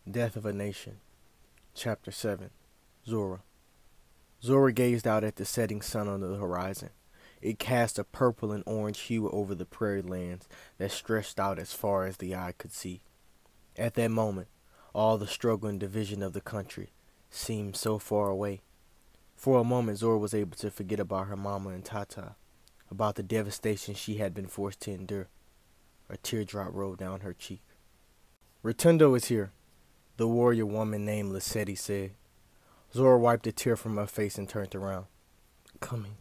Death of a Nation. Chapter 7. Zora. Zora gazed out at the setting sun on the horizon. It cast a purple and orange hue over the prairie lands that stretched out as far as the eye could see. At that moment, all the struggle and division of the country seemed so far away. For a moment, Zora was able to forget about her mama and Tata, about the devastation she had been forced to endure. A teardrop rolled down her cheek. "Rotundo is here," the warrior woman named Lesedi said. Zora wiped a tear from her face and turned around. "Coming."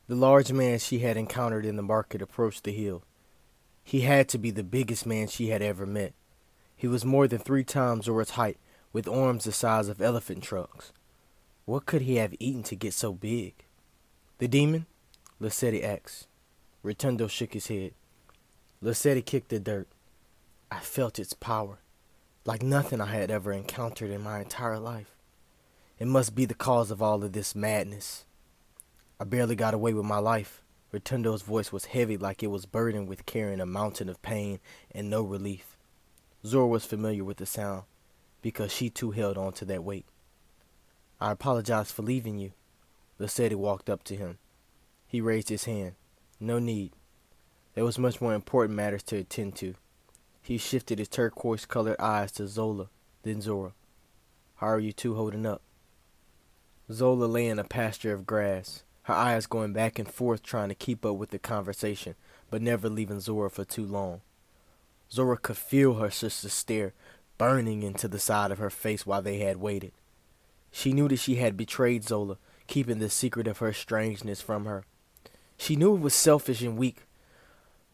The large man she had encountered in the market approached the hill. He had to be the biggest man she had ever met. He was more than 3 times Zora's height, with arms the size of elephant trunks. What could he have eaten to get so big? "The demon?" Lesedi asked. Rotundo shook his head. Lesedi kicked the dirt. "I felt its power, like nothing I had ever encountered in my entire life. It must be the cause of all of this madness. I barely got away with my life." Rotundo's voice was heavy, like it was burdened with carrying a mountain of pain and no relief. Zora was familiar with the sound, because she too held on to that weight. "I apologize for leaving you." Lesedi walked up to him. He raised his hand. "No need. There was much more important matters to attend to." He shifted his turquoise-colored eyes to Zola, then Zora. "How are you two holding up?" Zola lay in a pasture of grass, her eyes going back and forth trying to keep up with the conversation, but never leaving Zora for too long. Zora could feel her sister's stare burning into the side of her face while they had waited. She knew that she had betrayed Zola, keeping the secret of her strangeness from her. She knew it was selfish and weak,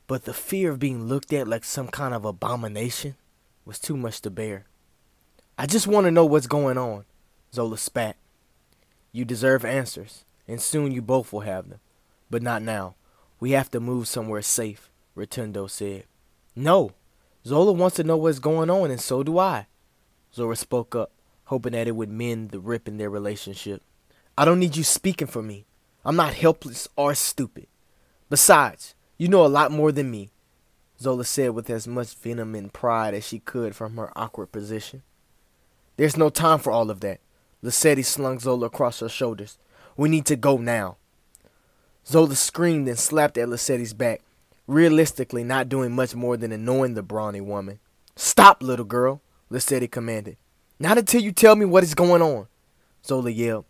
but the fear of being looked at like some kind of abomination was too much to bear. "I just want to know what's going on," Zola spat. "You deserve answers, and soon you both will have them. But not now. We have to move somewhere safe," Rotundo said. "No. Zola wants to know what's going on, and so do I." Zora spoke up, hoping that it would mend the rip in their relationship. "I don't need you speaking for me. I'm not helpless or stupid. Besides, you know a lot more than me," Zola said with as much venom and pride as she could from her awkward position. "There's no time for all of that." Lesedi slung Zola across her shoulders. "We need to go now." Zola screamed and slapped at Lesedi's back, realistically not doing much more than annoying the brawny woman. "Stop, little girl," Lesedi commanded. "Not until you tell me what is going on," Zola yelled.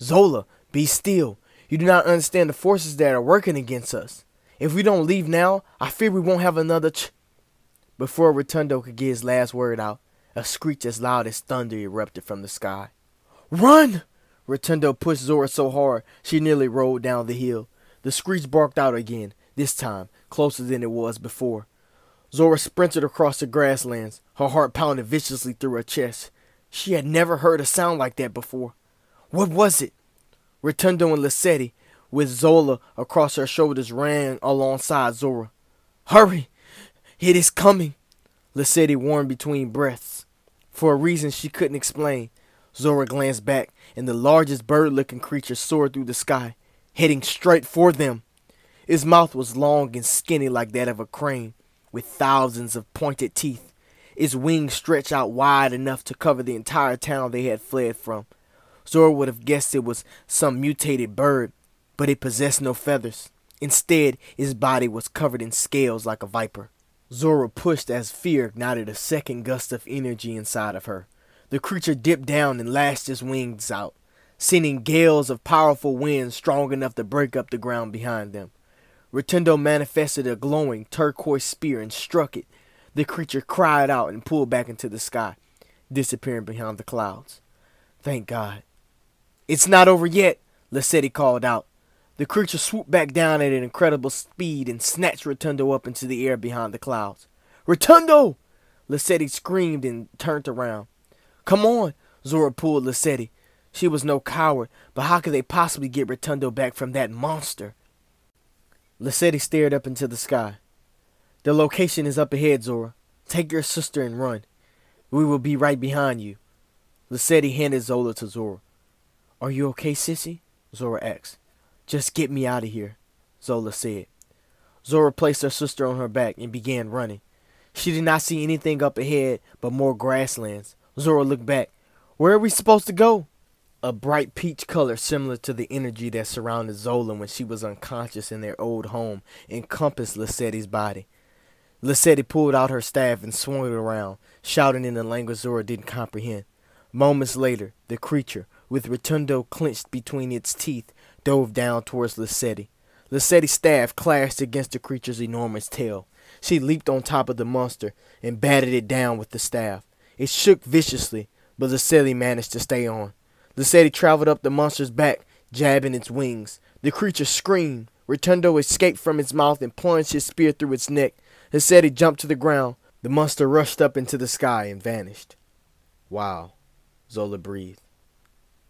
"Zola, be still. You do not understand the forces that are working against us. If we don't leave now, I fear we won't have another Before Rotundo could get his last word out, a screech as loud as thunder erupted from the sky. "Run!" Rotundo pushed Zora so hard she nearly rolled down the hill. The screech barked out again, this time closer than it was before. Zora sprinted across the grasslands, her heart pounding viciously through her chest. She had never heard a sound like that before. What was it? Rotundo and Lesedi, with Zola across her shoulders, ran alongside Zora. "Hurry! It is coming!" Lesedi warned between breaths. For a reason she couldn't explain, Zora glanced back, and the largest bird-looking creature soared through the sky, heading straight for them. Its mouth was long and skinny like that of a crane, with thousands of pointed teeth. Its wings stretched out wide enough to cover the entire town they had fled from. Zora would have guessed it was some mutated bird, but it possessed no feathers. Instead, its body was covered in scales like a viper. Zora pushed as fear ignited a second gust of energy inside of her. The creature dipped down and lashed its wings out, sending gales of powerful wind strong enough to break up the ground behind them. Rotundo manifested a glowing turquoise spear and struck it. The creature cried out and pulled back into the sky, disappearing behind the clouds. Thank God. "It's not over yet," Lesedi called out. The creature swooped back down at an incredible speed and snatched Rotundo up into the air behind the clouds. "Rotundo!" Lesedi screamed and turned around. "Come on!" Zora pulled Lesedi. She was no coward, but how could they possibly get Rotundo back from that monster? Lesedi stared up into the sky. "The location is up ahead, Zora. Take your sister and run. We will be right behind you." Lesedi handed Zola to Zora. "Are you okay, sissy?" Zora asked. "Just get me out of here," Zola said. Zora placed her sister on her back and began running. She did not see anything up ahead but more grasslands. Zora looked back. Where are we supposed to go? A bright peach color similar to the energy that surrounded Zola when she was unconscious in their old home encompassed Lesedi's body. Lesedi pulled out her staff and swung it around, shouting in a language Zora didn't comprehend. Moments later, the creature, with Rotundo clenched between its teeth, dove down towards Lesedi. Lesedi's staff clashed against the creature's enormous tail. She leaped on top of the monster and batted it down with the staff. It shook viciously, but Lesedi managed to stay on. Lesedi traveled up the monster's back, jabbing its wings. The creature screamed. Rotundo escaped from its mouth and plunged his spear through its neck. Lesedi jumped to the ground. The monster rushed up into the sky and vanished. Wow, Zola breathed.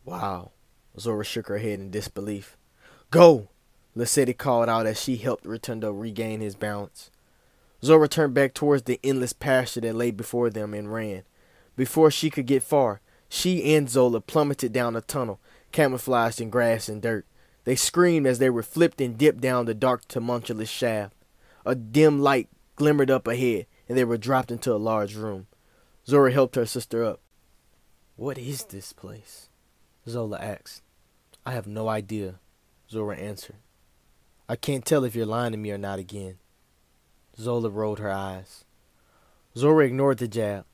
Wow, Zora shook her head in disbelief. Go, Lesedi called out as she helped Rotundo regain his balance. Zora turned back towards the endless pasture that lay before them and ran. Before she could get far, she and Zola plummeted down a tunnel, camouflaged in grass and dirt. They screamed as they were flipped and dipped down the dark, tumultuous shaft. A dim light glimmered up ahead, and they were dropped into a large room. Zora helped her sister up. What is this place? Zola asked. I have no idea, Zora answered. I can't tell if you're lying to me or not again. Zola rolled her eyes. Zora ignored the jab.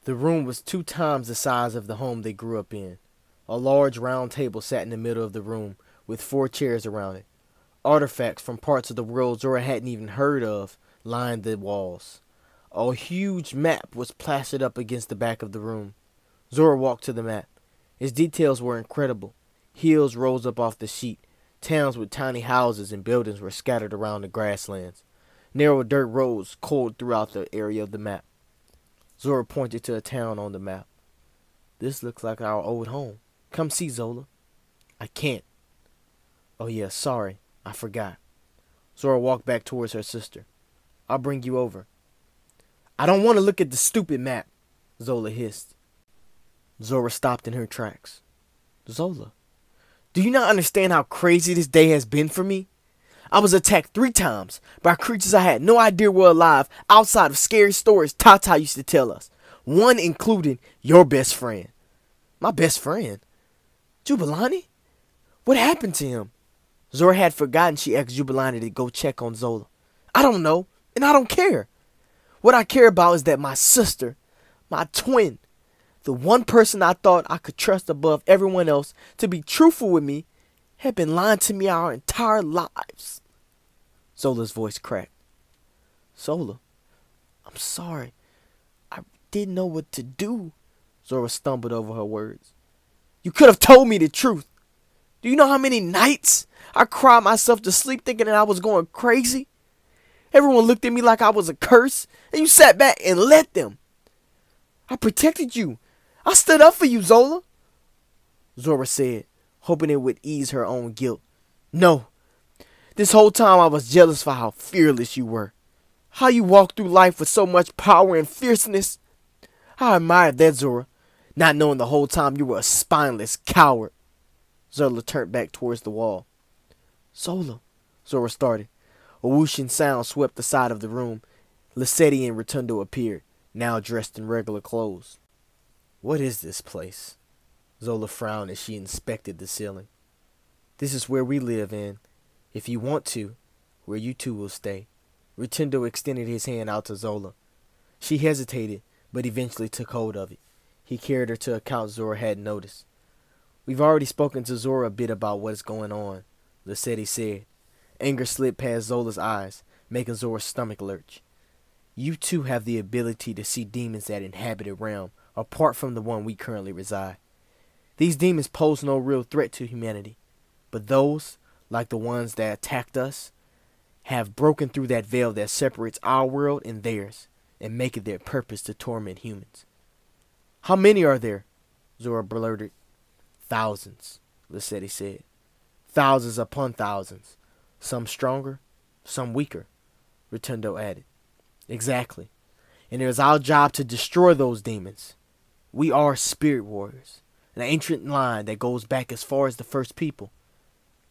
The room was 2 times the size of the home they grew up in. A large round table sat in the middle of the room, with 4 chairs around it. Artifacts from parts of the world Zora hadn't even heard of lined the walls. A huge map was plastered up against the back of the room. Zora walked to the map. Its details were incredible. Hills rose up off the sheet. Towns with tiny houses and buildings were scattered around the grasslands. Narrow dirt roads coiled throughout the area of the map. Zora pointed to a town on the map. This looks like our old home. Come see, Zola. I can't. Oh yeah, sorry. I forgot. Zora walked back towards her sister. I'll bring you over. I don't want to look at the stupid map, Zola hissed. Zora stopped in her tracks. Zola, do you not understand how crazy this day has been for me? I was attacked 3 times by creatures I had no idea were alive outside of scary stories Tata used to tell us. One including your best friend. My best friend? Jubilani? What happened to him? Zora had forgotten she asked Jubilani to go check on Zola. I don't know, and I don't care. What I care about is that my sister, my twin, the one person I thought I could trust above everyone else to be truthful with me, had been lying to me our entire lives. Zola's voice cracked. Zola, I'm sorry. I didn't know what to do. Zora stumbled over her words. You could have told me the truth. Do you know how many nights I cried myself to sleep thinking that I was going crazy? Everyone looked at me like I was a curse, and you sat back and let them. I protected you. I stood up for you, Zola. Zora said, hoping it would ease her own guilt. No. This whole time I was jealous for how fearless you were. How you walked through life with so much power and fierceness. I admired that, Zora, not knowing the whole time you were a spineless coward. Zola turned back towards the wall. Zola, Zora started. A whooshing sound swept the side of the room. Lesedi and Rotundo appeared, now dressed in regular clothes. What is this place? Zola frowned as she inspected the ceiling. This is where we live in. If you want to, where you two will stay. Rotundo extended his hand out to Zola. She hesitated, but eventually took hold of it. He carried her to a couch Zora hadn't noticed. We've already spoken to Zora a bit about what is going on, Lesedi said. Anger slid past Zola's eyes, making Zora's stomach lurch. You two have the ability to see demons that inhabit a realm, apart from the one we currently reside. These demons pose no real threat to humanity, but those, like the ones that attacked us, have broken through that veil that separates our world and theirs, and make it their purpose to torment humans. How many are there? Zora blurted. Thousands, Lesedi said. Thousands upon thousands. Some stronger, some weaker, Rotundo added. Exactly. And it is our job to destroy those demons. We are spirit warriors, an ancient line that goes back as far as the first people.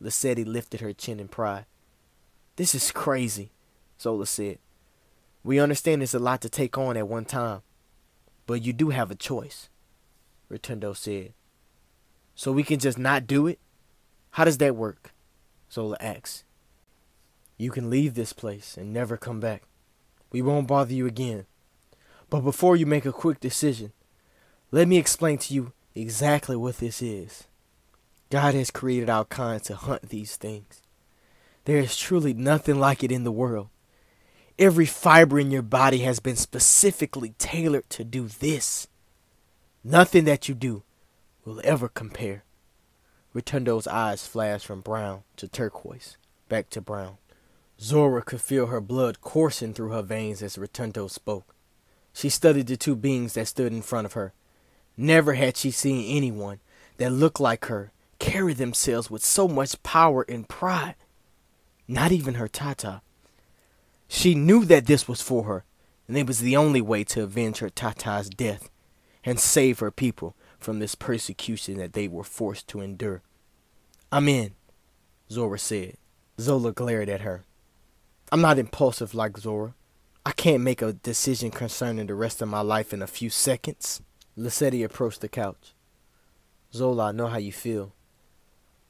Lesedi lifted her chin in pride. This is crazy, Zola said. We understand it's a lot to take on at one time, but you do have a choice, Rotundo said. So we can just not do it? How does that work? Zola asked. You can leave this place and never come back. We won't bother you again. But before you make a quick decision, let me explain to you exactly what this is. God has created our kind to hunt these things. There is truly nothing like it in the world. Every fiber in your body has been specifically tailored to do this. Nothing that you do will ever compare. Rotundo's eyes flashed from brown to turquoise, back to brown. Zora could feel her blood coursing through her veins as Rotundo spoke. She studied the two beings that stood in front of her. Never had she seen anyone that looked like her carry themselves with so much power and pride. Not even her Tata. She knew that this was for her, and it was the only way to avenge her Tata's death and save her people from this persecution that they were forced to endure. I'm in, Zora said. Zola glared at her. I'm not impulsive like Zora. I can't make a decision concerning the rest of my life in a few seconds. Lesedi approached the couch. Zola, I know how you feel.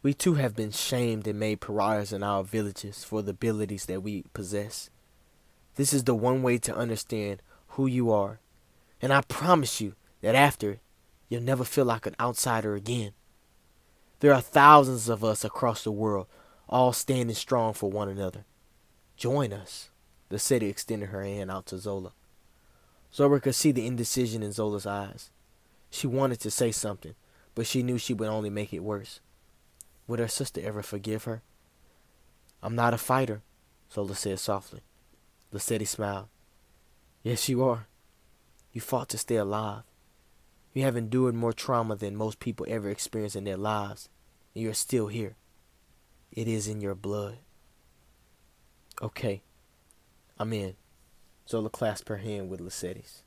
We too have been shamed and made pariahs in our villages for the abilities that we possess. This is the one way to understand who you are, and I promise you that after, you'll never feel like an outsider again. There are thousands of us across the world, all standing strong for one another. Join us. Lesedi extended her hand out to Zola. Zora could see the indecision in Zola's eyes. She wanted to say something, but she knew she would only make it worse. Would her sister ever forgive her? I'm not a fighter, Zola said softly. Lesedi smiled. Yes, you are. You fought to stay alive. You have endured more trauma than most people ever experience in their lives, and you're still here. It is in your blood. Okay, I'm in. Zola clasped her hand with Lesedi's.